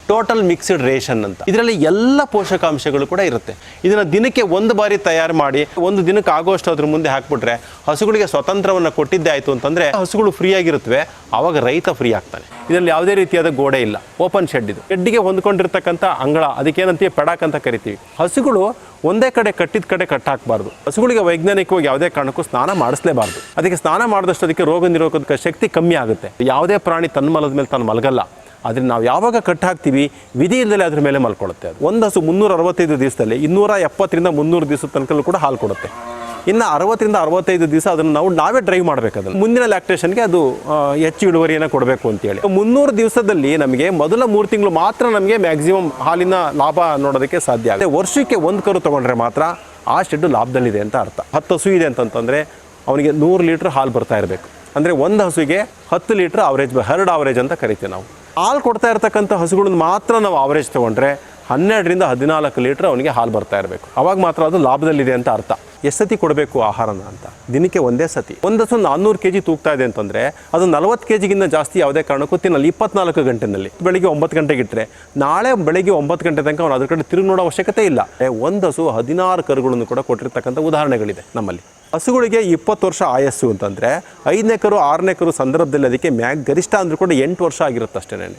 Total mixed ration ಅಂತ. ಇದರಲ್ಲಿ ಎಲ್ಲ ಪೋಷಕಾಂಶಗಳು ಕೂಡ ಇರುತ್ತೆ. ಇದನ್ನ ದಿನಕ್ಕೆ ಒಂದು ಬಾರಿ ತಯಾರು ಮಾಡಿ ಒಂದು ದಿನಕ್ಕೆ ಆಗೋಷ್ಟು ಅದ್ರ ಮುಂದೆ ಹಾಕ್ಬಿಟ್ರೆ ಹಸುಗಳಿಗೆ ಸ್ವತಂತ್ರವನ್ನು ಕೊಟ್ಟಿದ್ದೇ ಆಯಿತು ಅಂತಂದರೆ ಹಸುಗಳು ಫ್ರೀ ಆಗಿರುತ್ತವೆ, ಆವಾಗ ರೈತ ಫ್ರೀ ಆಗ್ತಾನೆ. ಇದರಲ್ಲಿ ಯಾವುದೇ ರೀತಿಯಾದ ಗೋಡೆ ಇಲ್ಲ, ಓಪನ್ ಶೆಡ್ ಇದು. ಶೆಡ್ಡಿಗೆ ಹೊಂದ್ಕೊಂಡಿರ್ತಕ್ಕಂಥ ಅಂಗಳ, ಅದಕ್ಕೇನಂತೀವಿ ಪೆಡಾಕ್ ಅಂತ ಕರಿತೀವಿ. ಹಸುಗಳು ಒಂದೇ ಕಡೆ ಕಟ್ಟಿದ ಕಡೆ ಕಟ್ಟಾಕಬಾರ್ದು. ಹಸುಗಳಿಗೆ ವೈಜ್ಞಾನಿಕವಾಗಿ ಯಾವುದೇ ಕಾರಣಕ್ಕೂ ಸ್ನಾನ ಮಾಡಿಸಲೇಬಾರ್ದು. ಅದಕ್ಕೆ ಸ್ನಾನ ಮಾಡಿದಷ್ಟು ಅದಕ್ಕೆ ರೋಗ ನಿರೋಧಕ ಶಕ್ತಿ ಕಮ್ಮಿ ಆಗುತ್ತೆ. ಯಾವುದೇ ಪ್ರಾಣಿ ತನ್ನ ಮಲದ ಮೇಲೆ ತಾನು ಮಲಗಲ್ಲ. ಆದರೆ ನಾವು ಯಾವಾಗ ಕಟ್ ಹಾಕ್ತೀವಿ ವಿಧಿ ಇಲ್ಲದೆ ಅದ್ರ ಮೇಲೆ ಮಲ್ಕೊಳ್ಳುತ್ತೆ. ಅದು ಒಂದು ಹಸು 365 ದಿವಸದಲ್ಲಿ 270ರಿಂದ 300 ದಿವಸದ ತನಕ ಕೂಡ ಹಾಲು ಕೊಡುತ್ತೆ. ಇನ್ನು 60ರಿಂದ 65 ದಿವಸ ಅದನ್ನು ನಾವೇ ಡ್ರೈವ್ ಮಾಡಬೇಕು. ಅದನ್ನು ಮುಂದಿನ ಲ್ಯಾಕ್ಟೇಷನ್ಗೆ ಅದು ಹೆಚ್ಚು ಇಳುವರಿಯನ್ನು ಕೊಡಬೇಕು ಅಂತೇಳಿ 300 ದಿವಸದಲ್ಲಿ ನಮಗೆ ಮೊದಲ 3 ತಿಂಗಳು ಮಾತ್ರ ನಮಗೆ ಮ್ಯಾಕ್ಸಿಮಮ್ ಹಾಲಿನ ಲಾಭ ನೋಡೋದಕ್ಕೆ ಸಾಧ್ಯ ಆಗುತ್ತೆ. ವರ್ಷಕ್ಕೆ ಒಂದು ಕರು ತೊಗೊಂಡ್ರೆ ಮಾತ್ರ ಆ ಶೆಡ್ಡು ಲಾಭದಲ್ಲಿದೆ ಅಂತ ಅರ್ಥ. 10 ಹಸು ಇದೆ ಅಂತಂತಂದರೆ ಅವನಿಗೆ 100 ಲೀಟ್ರ್ ಹಾಲು ಬರ್ತಾ ಇರಬೇಕು. ಅಂದರೆ ಒಂದು ಹಸುವಿಗೆ 10 ಲೀಟ್ರ್ ಅವರೇಜ್, ಹರ್ಡ್ ಅವರೇಜ್ ಅಂತ ಕರಿತೀವಿ ನಾವು. ಹಾಲು ಕೊಡ್ತಾ ಇರ್ತಕ್ಕಂಥ ಹಸುಗಳನ್ನ ಮಾತ್ರ ನಾವು ಅವರೇಜ್ ತೊಗೊಂಡ್ರೆ 12ರಿಂದ 14 ಲೀಟ್ರ್ ಅವನಿಗೆ ಹಾಲು ಬರ್ತಾ ಇರಬೇಕು. ಅವಾಗ ಮಾತ್ರ ಅದು ಲಾಭದಲ್ಲಿದೆ ಅಂತ ಅರ್ಥ. ಎಷ್ಟು ಸತಿ ಕೊಡಬೇಕು ಆಹಾರನ ಅಂತ? ದಿನಕ್ಕೆ ಒಂದೇ ಸತಿ. ಒಂದು ಹಸು 400 kg ತೂಗ್ತಾ ಇದೆ ಅಂತಂದರೆ ಅದು 40 kgಗಿಂತ ಜಾಸ್ತಿ ಯಾವುದೇ ಕಾರಣಕ್ಕೂ ತಿನ್ನಲ್ಲ 24 ಗಂಟೆನಲ್ಲಿ. ಬೆಳಿಗ್ಗೆ 9 ಗಂಟೆಗೆ ಇಟ್ಟರೆ ನಾಳೆ ಬೆಳಿಗ್ಗೆ 9 ಗಂಟೆ ತನಕ ಅವನು ಅದ್ರ ಕಡೆ ತಿರುಗಿ ನೋಡೋ ಅವಶ್ಯಕತೆ ಇಲ್ಲ. ಒಂದು ಹಸು 16 ಕರುಗಳನ್ನು ಕೂಡ ಕೊಟ್ಟಿರ್ತಕ್ಕಂಥ ಉದಾಹರಣೆಗಳಿದೆ ನಮ್ಮಲ್ಲಿ. ಹಸುಗಳಿಗೆ 20 ವರ್ಷ ಆಯಸ್ಸು ಅಂತಂದರೆ 5ನೇ ಕರು 6ನೇ ಕರು ಸಂದರ್ಭದಲ್ಲಿ ಅದಕ್ಕೆ ಗರಿಷ್ಠ ಅಂದರೂ ಕೂಡ 8 ವರ್ಷ ಆಗಿರುತ್ತೆ ಅಷ್ಟೇ.